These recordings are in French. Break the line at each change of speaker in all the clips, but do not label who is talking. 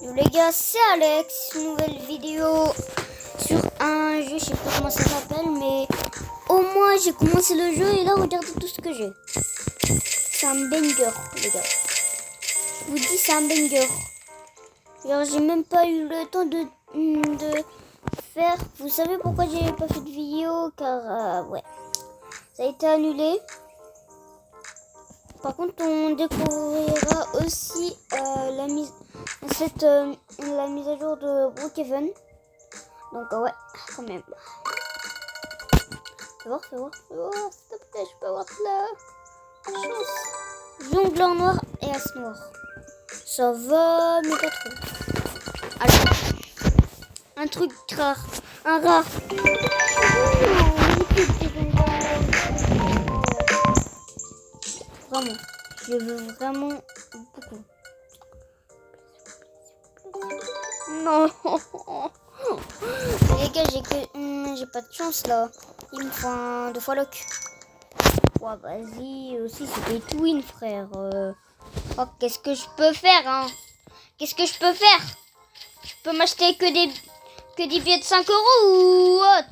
Yo les gars, c'est Alex, nouvelle vidéo sur un jeu, je sais pas comment ça s'appelle, mais au moins j'ai commencé le jeu et là regardez tout ce que j'ai. C'est un banger les gars. Je vous dis c'est un banger. Alors j'ai même pas eu le temps de faire. Vous savez pourquoi j'ai pas fait de vidéo? Car ouais, ça a été annulé. Par contre, on découvrira aussi la mise à jour de Brookhaven. Donc ouais, quand même. Fais voir, s'il te plaît, je peux avoir de la chance. Jongle en noir et as noir. Ça va, mais pas trop. Alors, un truc rare. Un rare. Vraiment, je veux vraiment beaucoup. Non. Les gars, j'ai pas de chance là. Il me faut un 2 fois lock. Ouais, vas-y, aussi c'était twin, frère. Oh, qu'est-ce que je peux faire, hein? Qu'est-ce que je peux faire? Je peux m'acheter que des billets de 5 € ou what?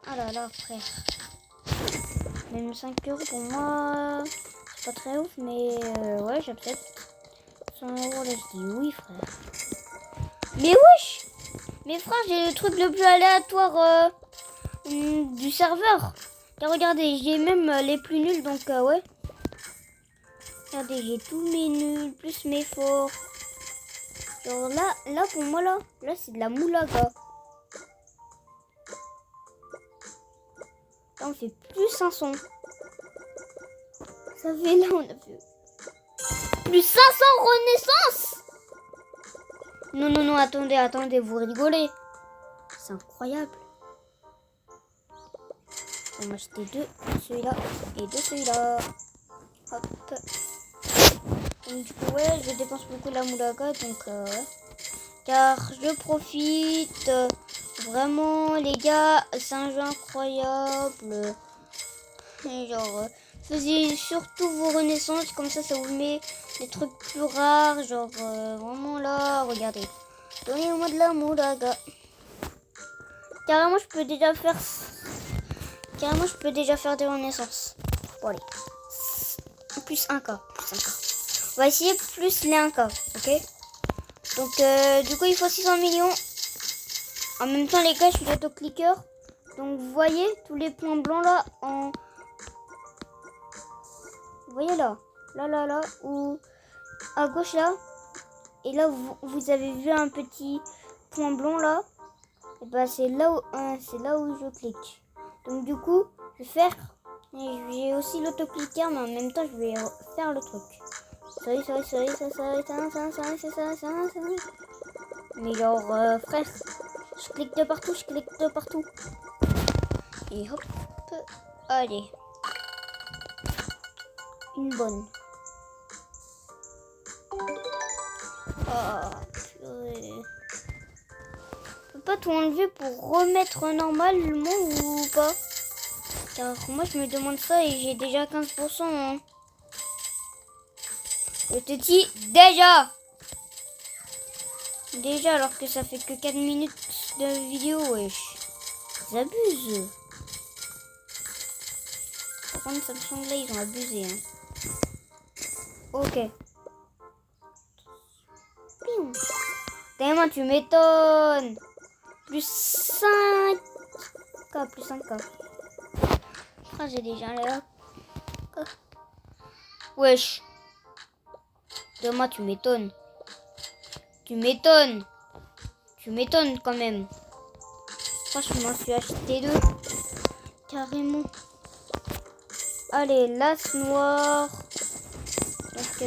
Ah là là, frère. Même 5 € pour moi, c'est pas très ouf, mais ouais, j'accepte. 100 € là, je dis oui, frère. Mais wesh! Mais frère, j'ai le truc le plus aléatoire du serveur. Car regardez, j'ai même les plus nuls, donc ouais. Regardez, j'ai tous mes nuls, plus mes forts. Genre là pour moi, là c'est de la moulaga. Là, on fait plus 500. Ça fait là, on a fait plus 500 renaissance. Non, attendez, vous rigolez. C'est incroyable. On va m'acheter deux, celui-là et deux, celui-là. Hop. Donc, du coup, ouais, je dépense beaucoup la moulaga, donc ouais. Car je profite. Vraiment, les gars, c'est un jeu incroyable. Et genre, faisiez surtout vos renaissances, comme ça vous met des trucs plus rares. Genre, vraiment là, regardez. Donnez-moi de la moulaga. Carrément, je peux déjà faire des renaissances. Bon, allez. Plus 1K. On va essayer plus les 1K, ok? Donc, du coup, il faut 600 millions. En même temps, les gars, je suis auto-cliqueur. Donc, vous voyez tous les points blancs là en... Vous voyez là, ou à gauche là. Et là, vous avez vu un petit point blanc là. Et bah, c'est là où je clique. Donc, du coup, je vais faire... J'ai aussi l'autocliqueur, mais en même temps, je vais faire le truc. Ça. Mais genre, frère, je clique de partout. Et hop, allez. Une bonne. Oh, purée. Je peux pas tout enlever pour remettre normalement ou pas? Car moi, je me demande ça et j'ai déjà 15%. Hein. Je te dis déjà alors que ça fait que 4 minutes de vidéo, wesh. Ils abusent. Par contre, Samsung là, ils ont abusé. Hein. Ok. Tellement tu m'étonnes. Plus 5K. Ah, j'ai déjà là. Wesh. Demain, tu m'étonnes. Tu m'étonnes quand même. Franchement, je suis acheté deux. Carrément. Allez, l'as noir. Donc,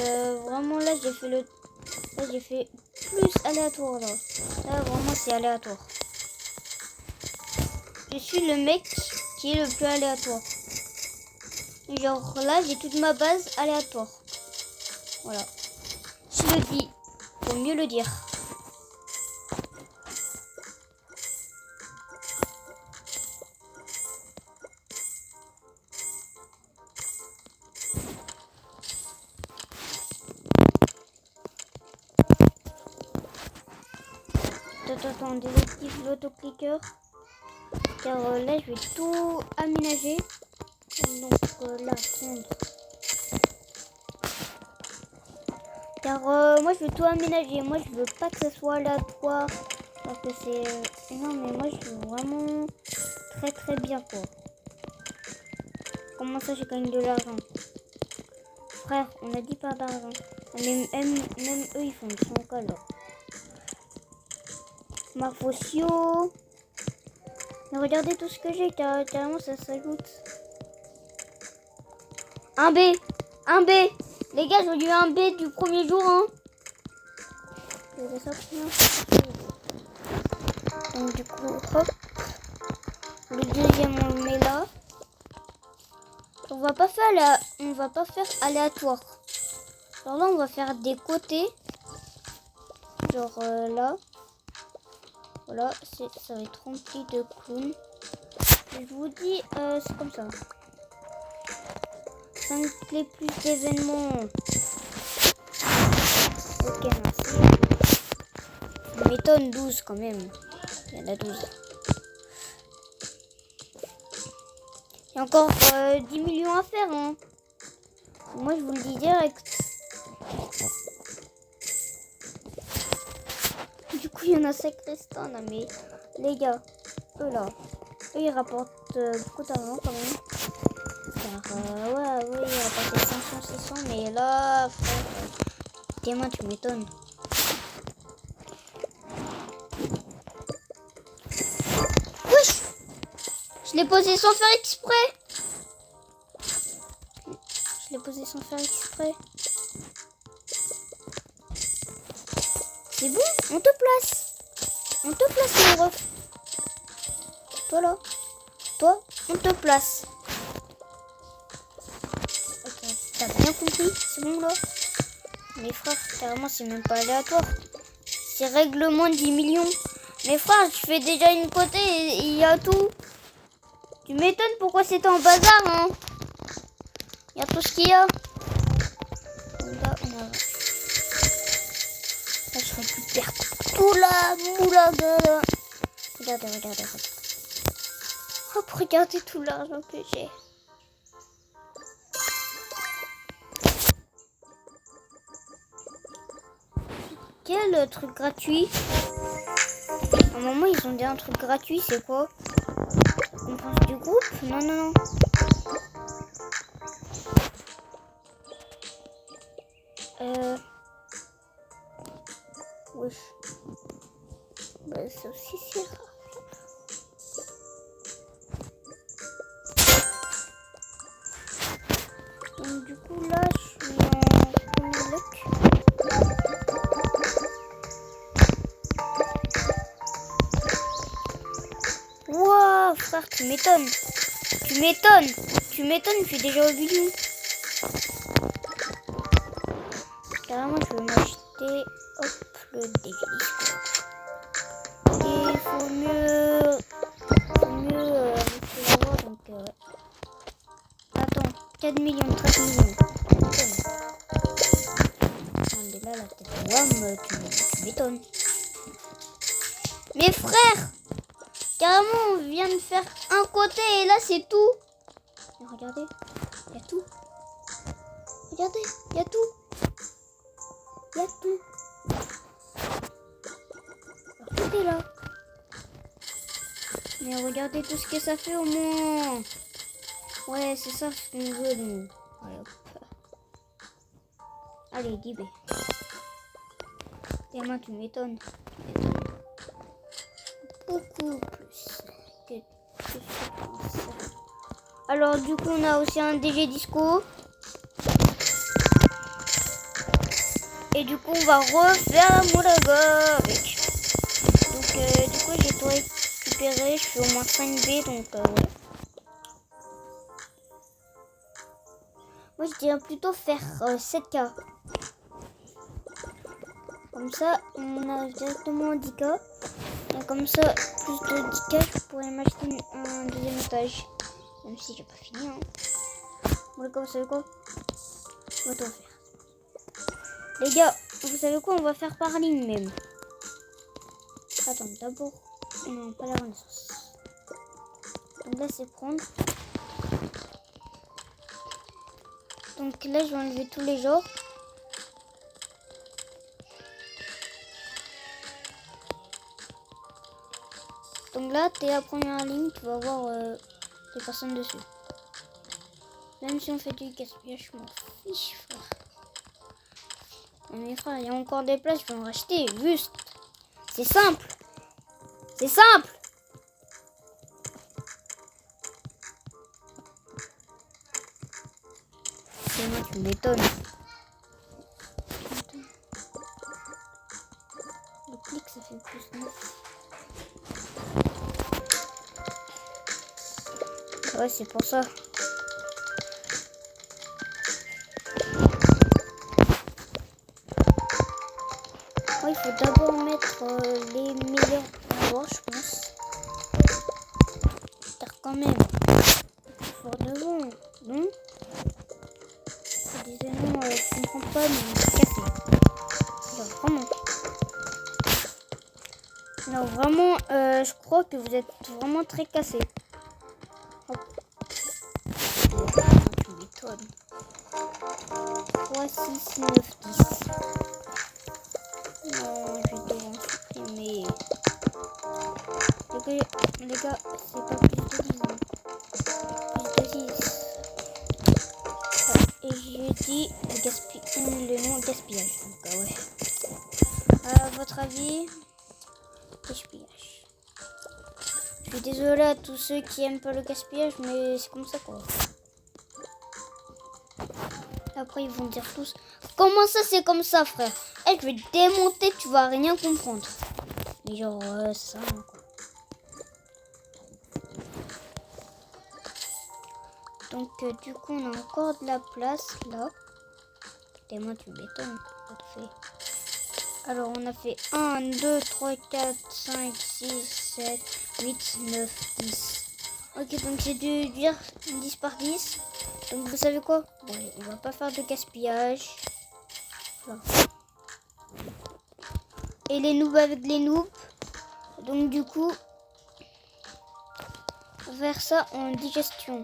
vraiment, là, j'ai fait plus aléatoire, là. Là, vraiment, c'est aléatoire. Je suis le mec qui est le plus aléatoire. Genre, là, j'ai toute ma base aléatoire. Voilà. Je le dis. Faut mieux le dire. Attends, désactive l'autocliqueur. Car là, je vais tout aménager. Donc là, fondre. Car moi, je veux tout aménager. Moi, je veux pas que ce soit aléatoire. Parce que c'est... non, mais moi, je veux vraiment très bien, quoi. Comment ça, je gagne de l'argent? Frère, on a dit pas d'argent. Même eux, ils font du son alors. Marfocio. Mais regardez tout ce que j'ai, carrément ça s'ajoute. Un B. Les gars, j'ai eu un B du premier jour, hein. Donc du coup, hop. Le deuxième, on le met là. On va pas faire aléatoire. Alors là, on va faire des côtés. Genre là. Voilà, ça va être rempli de clowns. Je vous dis, c'est comme ça. 5 clés plus d'événements. Ok, merci. Je m'étonne 12 quand même. Il y en a 12. Il y a encore 10 millions à faire. Hein. Moi, je vous le dis direct. Du coup, il y en a 5 restants. Non, mais les gars, eux là, eux ils rapportent beaucoup d'argent quand même. Car ouais, ils rapportent 500, 600. Mais là, frère, dis-moi, tu m'étonnes. Wesh! Je l'ai posé sans faire exprès. C'est bon, on te place. Mon ref. Toi là. Toi, on te place. Ok, t'as bien compris, c'est bon là. Mes frères, carrément, c'est même pas aléatoire. C'est règlement 10 millions. Mes frères, je fais déjà une côté et il y a tout. Tu m'étonnes pourquoi c'est en bazar, hein. Il y a tout ce qu'il y a. Là, là, je récupère tout là, moulaga. Regardez. Hop, regardez tout l'argent que j'ai. Quel truc gratuit? À un moment, ils ont dit un truc gratuit, c'est quoi? On pense du groupe? Non. Wesh. Bah, ça aussi, c'est rare. Donc, du coup, là, je suis en premier bloc. Wow, frère, tu m'étonnes, je suis déjà au million. Carrément, je vais m'acheter, hop, le défi. Et il faut mieux l'avoir, donc, attends, 4 millions, 13 millions. Attendez, là, la tête, wam, tu m'étonnes. Mes frères! Carrément, on vient de faire un côté et là, c'est tout. Et regardez, il y a tout. Regardez, il y a tout. Alors, tout est là. Mais regardez tout ce que ça fait au moins. Ouais, c'est ça ce qu'on veut, nous. Allez, 10 B. Et moi, tu m'étonnes. Beaucoup plus que je pense. Alors du coup on a aussi un DG Disco. Et du coup on va refaire un moulaga avec. Donc du coup j'ai tout récupéré. Je suis au moins 5B donc ouais. Moi je dirais plutôt faire 7K. Comme ça on a directement 10K. Et comme ça, plus de 10K, je pourrais m'acheter un deuxième étage. Même si j'ai pas fini. Hein. Bon, les gars, vous savez quoi? On va tout faire. Les gars, vous savez quoi? On va faire par ligne même. Attends, d'abord, non, pas la renaissance. Donc là, c'est prendre. Donc là, je vais enlever tous les genres. Donc là, t'es la première ligne, tu vas avoir des personnes dessus. Même si on fait du gaspillage, je m'en fiche, frère. Mais frère, il y a encore des places, je vais en racheter, juste. C'est simple. C'est simple. C'est moi, tu m'étonnes. Le clic, ça fait plus 9. Ouais, c'est pour ça. Ouais, il faut d'abord mettre les meilleurs endroits, je pense. Car quand même, fort devant, non? Je disais non, je comprends pas, mais c'est cassé. Genre vraiment. Non, vraiment, je crois que vous êtes vraiment très cassé. Hop. Tu m'étonnes. 3, 6, 9, 10. Non, je vais devoir supprimer. Les gars, c'est pas plus de 10. Plus de 6. Et j'ai dit le nom gaspillage. Donc, ouais. À votre avis, gaspillage. Je suis désolée à tous ceux qui aiment pas le gaspillage, mais c'est comme ça quoi. Après, ils vont dire tous, comment ça c'est comme ça, frère? Je vais te démonter, tu vas rien comprendre. Mais genre, ça, hein, quoi. Donc, du coup, on a encore de la place là. Et moi, tu m'étonnes. Alors, on a fait 1, 2, 3, 4, 5, 6, 7, 8, 9, 10. Ok, donc j'ai dû dire 10 par 10. Donc, vous savez quoi? Bon, allez, on va pas faire de gaspillage. Voilà. Et les noobs avec les noobs. Donc, du coup, on va faire ça en digestion.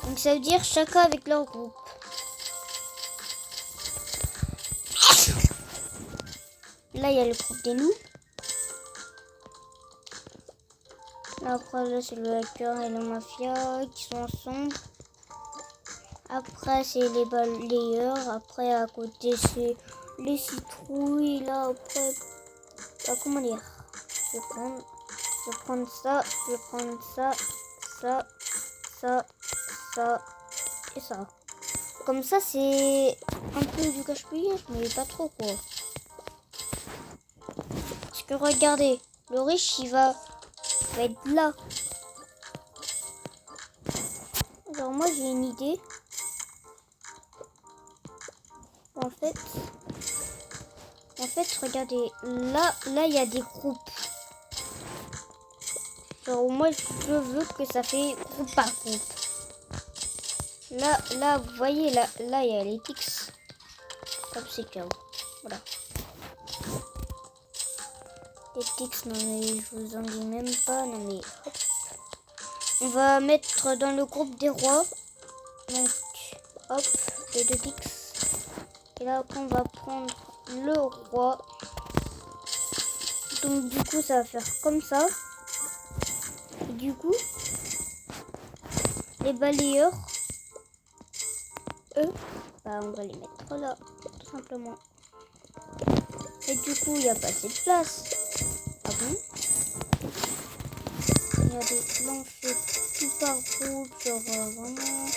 Donc, ça veut dire chacun avec leur groupe. Là, il y a le groupe des noobs. Là, après, là, c'est le hacker et le mafia qui sont ensemble. Après, c'est les balayeurs. Après, à côté, c'est les citrouilles. Là, après, comment dire? Je vais prendre ça. Je vais prendre ça, ça, ça, ça et ça. Comme ça, c'est un peu du cache-piège, mais pas trop, quoi. Parce que regardez, le riche, il va être là. Alors, moi, j'ai une idée. En fait, regardez, là, il y a des groupes. Genre, moi, je veux que ça fait groupe par groupe. Là, vous voyez, là, il y a les tics. Hop, c'est ciao. Voilà. Les tics, non, mais je vous en dis même pas. Non, mais hop. On va mettre dans le groupe des rois. Donc, hop, les deux tics. Et là, après, on va prendre le roi. Donc, du coup, ça va faire comme ça. Et du coup, les balayeurs, eux, bah, on va les mettre là, tout simplement. Et du coup, il n'y a pas assez de place. Ah bon? Regardez, là, on fait tout par groupe. Genre, vraiment,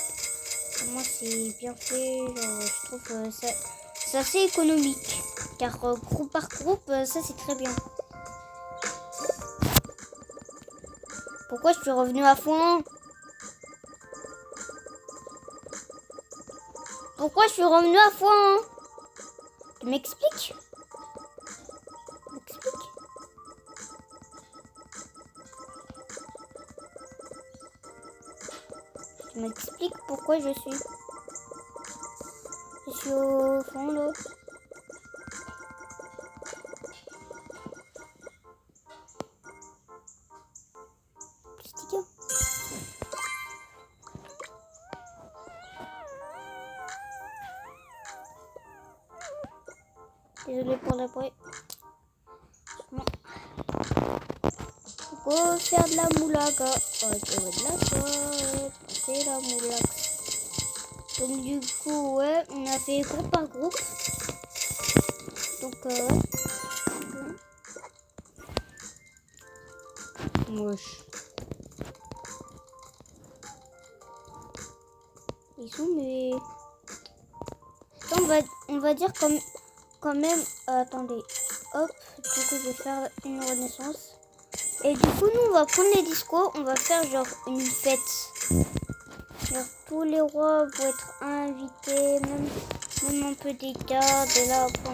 c'est bien fait. Genre, je trouve que c'est assez économique. Car groupe par groupe, ça, c'est très bien. Pourquoi je suis revenue à fond? Pourquoi je suis revenue à fond? Tu m'expliques? Tu m'expliques pourquoi je suis au fond là. Désolé pour le bruit. Bon. Go faire de la moulaga. C'est la moulaga. Donc du coup, ouais, on a fait groupe par groupe. Donc, ouais. Moche. Ils sont mais... On va dire quand même... attendez. Hop, du coup, je vais faire une renaissance. Et du coup, nous, on va prendre les discos. On va faire genre une fête. Genre, tous les rois vont être invités. Même un peu des gardes. Et là, après,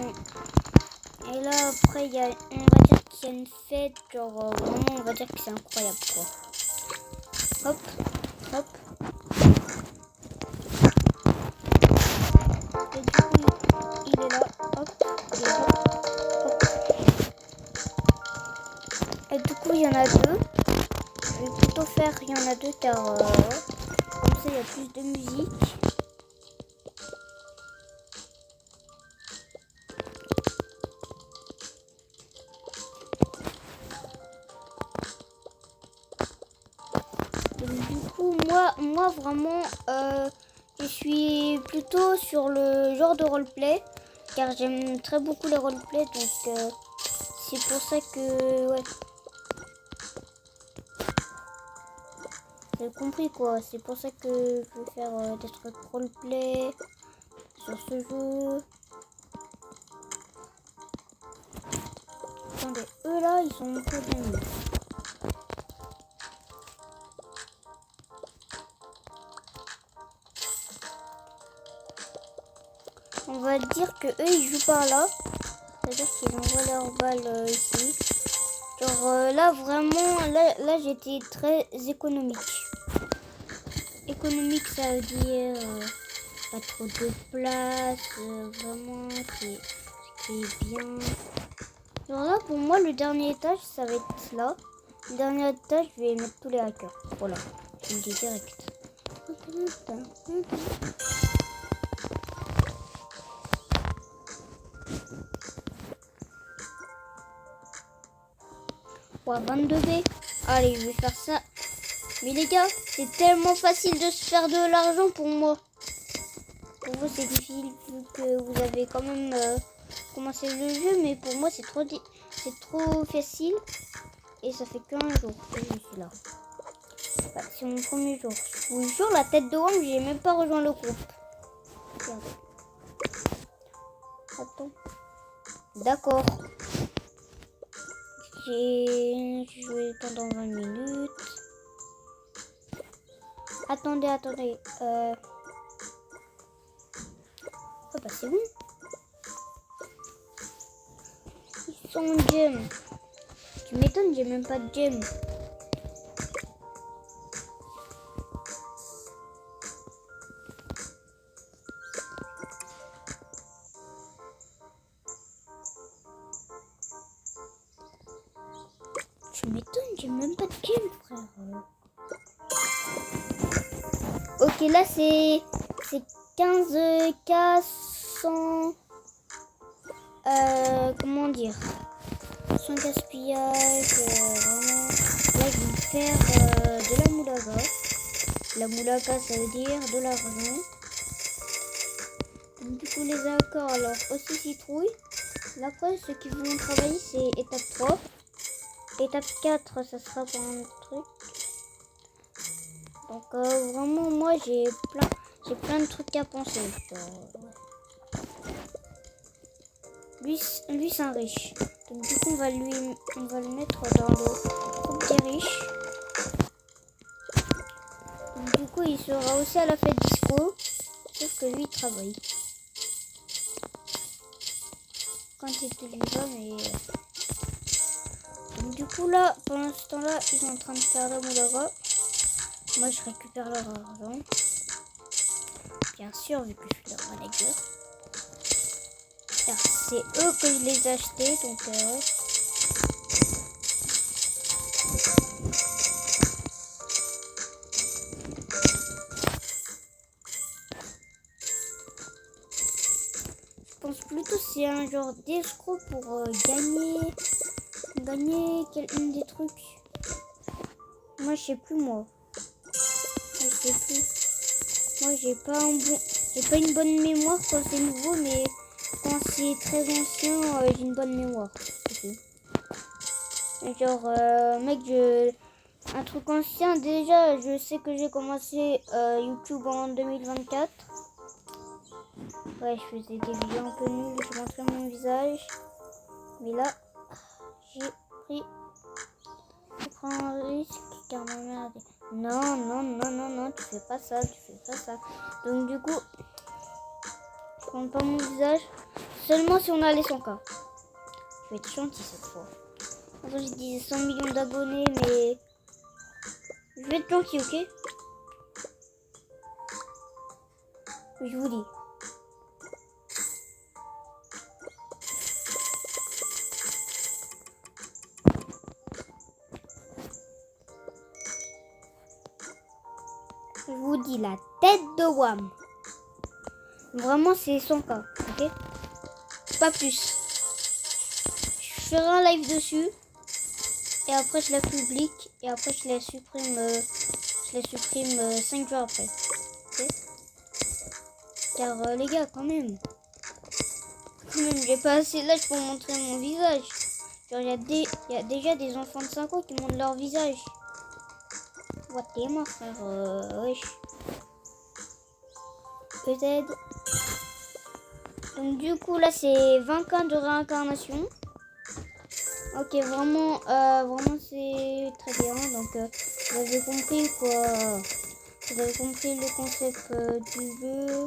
on va dire qu'il y a une fête. Genre, vraiment, on va dire que c'est incroyable, quoi. Hop, hop. Et du coup, il est là. Hop, il est là. Hop. Et du coup, il y en a deux. Je vais plutôt faire il y en a deux car comme ça, il y a plus de musique. Donc, du coup, moi vraiment, je suis plutôt sur le genre de roleplay car j'aime très beaucoup les roleplay. Donc, c'est pour ça que, ouais. Vous avez compris quoi, c'est pour ça que je veux faire des trucs roleplay sur ce jeu. Attendez, eux là, ils sont un peu bien mis. On va dire que eux ils jouent par là. C'est-à-dire qu'ils envoient leurs balles ici. Genre là vraiment, là j'étais très économique. Économique ça veut dire pas trop de place, vraiment c'est bien. Genre là pour moi le dernier étage ça va être là. Le dernier étage je vais mettre tous les hackers. Voilà, je me dis direct. Ouais, 22B. Allez, je vais faire ça. Mais les gars, c'est tellement facile de se faire de l'argent pour moi. Pour vous, c'est difficile vu que vous avez quand même commencé le jeu. Mais pour moi, c'est trop facile. Et ça fait qu'un jour que je suis là. Bah, c'est mon premier jour. Je vous jure, la tête de homme, j'ai même pas rejoint le groupe. Regardez. Attends. D'accord. J'ai joué pendant 20 minutes. Attendez. Oh bah c'est bon. Ils sont en gem. Tu m'étonnes, j'ai même pas de gem. Tu m'étonnes, j'ai même pas de gem, frère. Ok, là c'est 15K sans... comment dire, sans gaspillage, vraiment. Là je vais faire de la moulaga. La moulaga ça veut dire de l'argent. Du coup les accords, alors aussi citrouille. Là après ceux qui vont travailler c'est étape 3. Étape 4 ça sera pour un autre truc. Donc vraiment moi j'ai plein de trucs à penser. Lui c'est un riche. Donc du coup on va le mettre dans le groupe des riches. Donc du coup il sera aussi à la fête disco. Sauf que lui il travaille. Quand il était vivant mais... Donc du coup là, pendant ce temps là, ils sont en train de faire la moulaga. Moi je récupère leur argent. Bien sûr vu que je suis leur manager. Car c'est eux que je les ai achetés donc ouais. Je pense plutôt c'est un genre d'escroc pour gagner des trucs. Moi je sais plus moi. Je sais plus. Moi j'ai pas une bonne mémoire quand c'est nouveau, mais quand c'est très ancien, j'ai une bonne mémoire. C'est tout. Genre mec, un truc ancien déjà, je sais que j'ai commencé YouTube en 2024. Ouais, je faisais des vidéos un peu nulles, je montrais mon visage. Mais là, j'ai pris un risque car ma mère a dit non, tu fais pas ça. Donc du coup, je montre pas mon visage. Seulement si on a les 100K. Je vais être gentil cette fois. Attends, j'ai dit 100 millions d'abonnés, mais je vais être gentil, ok? Je vous dis. Je vous dis la tête de WAM. Vraiment, c'est 100K, ok? Pas plus. Je ferai un live dessus. Et après, je la publie. Et après, je la supprime 5 jours après. Ok? Car les gars, quand même, j'ai pas assez l'âge pour montrer mon visage. Genre, il y a déjà des enfants de 5 ans qui montrent leur visage. What t'es mort, frère, wesh. Peut-être. Donc du coup là c'est 20 cas de réincarnation. Ok, vraiment c'est très bien. Donc vous avez compris quoi. Vous avez compris le concept du jeu.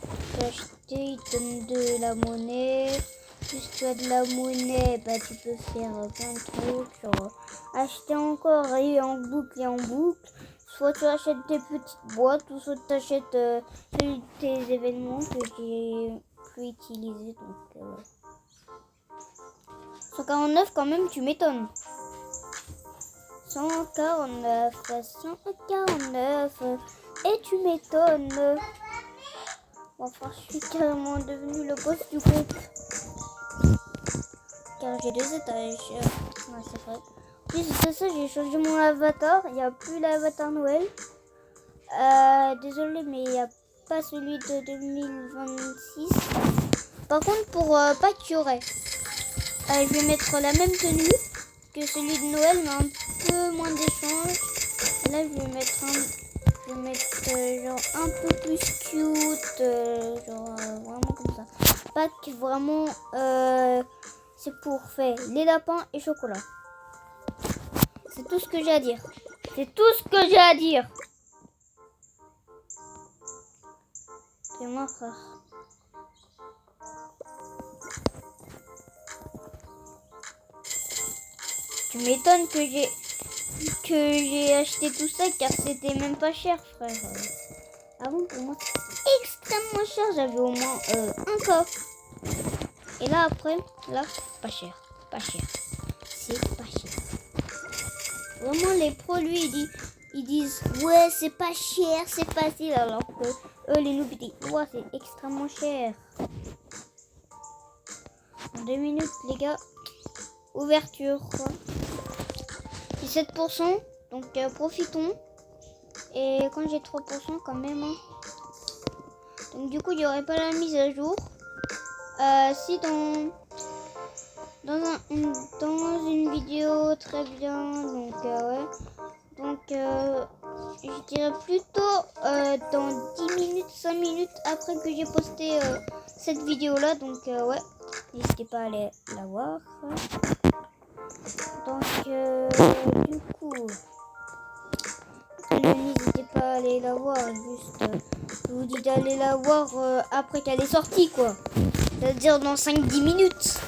Tu peux acheter, il te donne de la monnaie. Si tu as de la monnaie, bah tu peux faire plein de trucs. Genre acheter encore et en boucle. Soit tu achètes des petites boîtes, ou soit tu achètes tes événements que j'ai plus utilisés. Donc, 149 quand même, tu m'étonnes. 149, et tu m'étonnes. Enfin, je suis carrément devenu le boss du groupe. Car j'ai 2 étages. Ouais, c'est vrai. Plus de ça, j'ai changé mon avatar. Il n'y a plus l'avatar Noël. Désolé, mais il n'y a pas celui de 2026. Par contre, pour pâturer, je vais mettre la même tenue que celui de Noël, mais un peu moins d'échange. Là, je vais mettre genre un peu plus cute, genre vraiment comme ça. Pâques, vraiment, c'est pour faire les lapins et chocolat. C'est tout ce que j'ai à dire. C'est moi, frère. Tu m'étonnes que j'ai acheté tout ça car c'était même pas cher, frère. Avant, pour moi, c'était extrêmement cher. J'avais au moins un coffre. Et là, après, là, pas cher. C'est pas cher. Vraiment, les produits, ils disent ouais, c'est pas cher, c'est facile. Alors que eux, les noobs, ils disent ouais, c'est extrêmement cher. En 2 minutes, les gars. Ouverture. 17%. Donc, profitons. Et quand j'ai 3% quand même. Hein. Donc, du coup, il n'y aurait pas la mise à jour. Si dans une vidéo, très bien. Donc, ouais. Donc, je dirais plutôt dans 10 minutes, 5 minutes après que j'ai posté cette vidéo-là. Donc, ouais. N'hésitez pas à aller la voir. Donc, du coup, n'hésitez pas à aller la voir. Juste, je vous dis d'aller la voir après qu'elle est sortie, quoi. C'est-à-dire dans 5-10 minutes.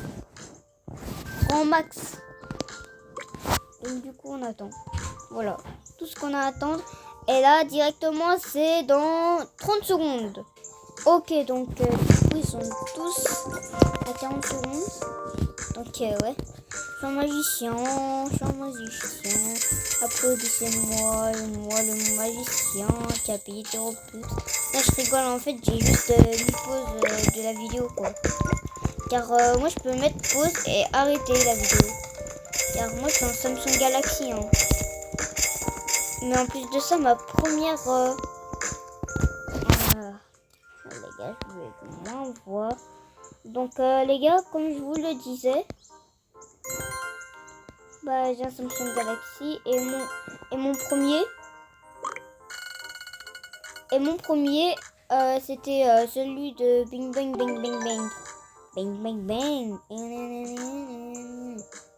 En max. Donc, du coup, on attend. Voilà. Tout ce qu'on a à attendre. Et là, directement, c'est dans 30 secondes. Ok, donc, du coup, ils sont tous à 40 secondes. Donc, ouais. Je suis un magicien. Applaudissez-moi, moi le magicien qui a payé 0 plus. Là je rigole, en fait j'ai juste mis pause de la vidéo quoi. Car moi je peux mettre pause et arrêter la vidéo. Car moi je suis en Samsung Galaxy. Hein. Mais en plus de ça, ma première... les gars, je vais m'envoyer. Donc les gars, comme je vous le disais, bah, j'ai un Samsung Galaxy et mon premier c'était celui de Bing Bang Bang Bang Bang Bang Bang Bang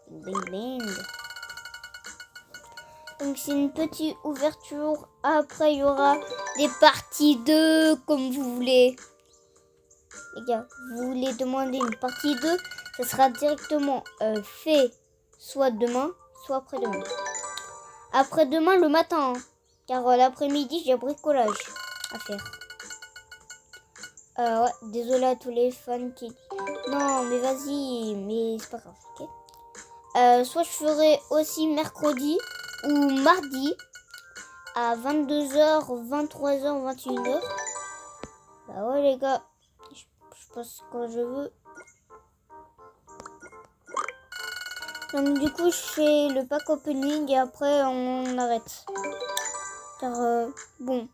Bang Bang. Donc c'est une petite ouverture. Après il y aura des parties 2 comme vous voulez. Les gars, vous voulez demander une partie 2, ça sera directement fait soit demain, soit après-demain. Après-demain le matin, hein, car l'après-midi j'ai bricolage à faire. Ouais, désolé à tous les fans qui... Non, mais vas-y, mais c'est pas grave, ok. Soit je ferai aussi mercredi ou mardi à 22h, 23h, 21h. Bah ouais les gars, je passe quand je veux. Donc du coup je fais le pack opening et après on arrête. Car bon,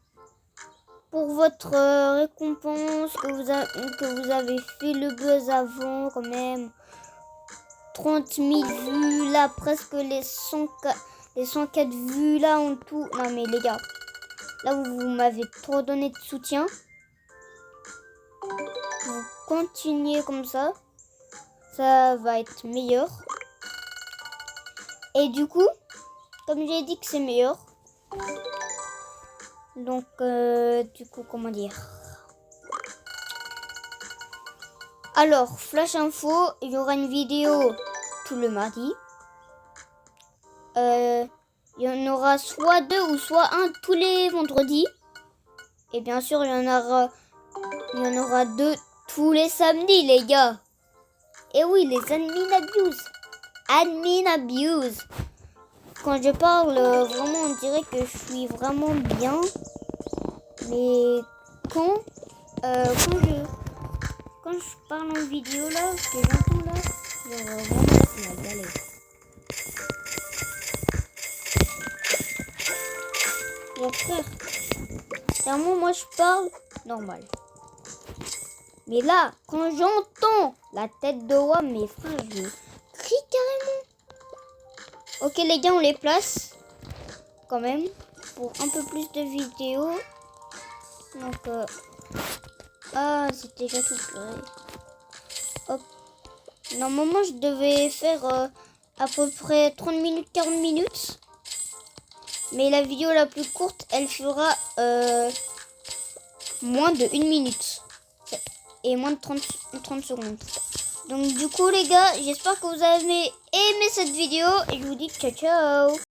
pour votre récompense que vous avez fait le buzz avant quand même. 30 000 vues là, presque les 104 vues là en tout. Non mais les gars, là où vous m'avez trop donné de soutien. Vous continuez comme ça va être meilleur. Et du coup, comme j'ai dit que c'est meilleur, donc du coup comment dire. Alors flash info, il y aura une vidéo tout le mardi. Il y en aura soit 2 ou soit 1 tous les vendredis. Et bien sûr il y en aura 2 tous les samedis les gars. Et oui, les admin abuse. Quand je parle vraiment on dirait que je suis vraiment bien. Mais quand je parle en vidéo là, que j'entends là, vraiment là c'est la galère. Mon frère, clairement moi je parle normal. Mais là, quand j'entends la tête de Wam, mes frères, je crie carrément. Ok les gars, on les place quand même pour un peu plus de vidéos. Donc, c'était déjà tout pleuré. Hop. Normalement, je devais faire à peu près 30 minutes, 40 minutes. Mais la vidéo la plus courte, elle fera moins de 1 minute. Et moins de 30 secondes. Donc du coup les gars, j'espère que vous avez aimé cette vidéo. Et je vous dis ciao ciao.